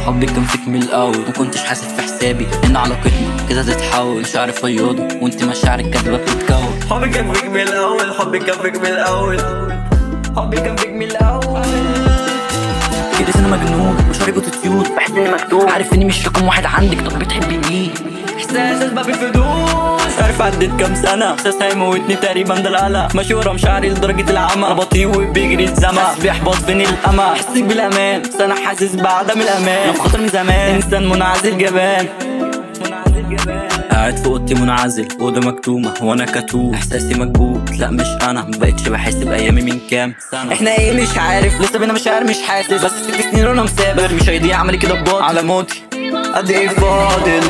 حبي كان فيك من الاول، مكنتش حاسس في حسابي ان علاقتنا كده تتحول. مشاعري فياضة وانت مشاعرك كدبة بتتكون. حبي كان فيك من الاول، حبي كان فيك من الاول، حبي كان فيك من الاول. كده انا مجنون مشاعري بتطير، بحس اني مكتوب، عارف اني مش رقم واحد عندك. طب بتحبي مين؟ احساس اسباب الفضول، مش عارف عديت كام سنة، احساس هيموتني تقريبا ده القلق. ماشي ورا مشاعري لدرجة العمى، انا بطيء وبيجري الزمن، حاسس بيحبط فين الامل. احسسك بالامان بس انا حاسس بعدم الامان. انا بخاطر من زمان انسان منعزل جبان، قاعد في اوضتي منعزل، اوضه مكتومه وانا كتوم. احساسي مكبوت، لا مش انا، مبقتش بحس بايامي من كام سنه. احنا ايه مش عارف، لسه بينا مشاعر مش حاسس، بس 6 سنين وانا مسافر. مش هيضيع عملي كده بباطل على موتي، قد ايه فاضل.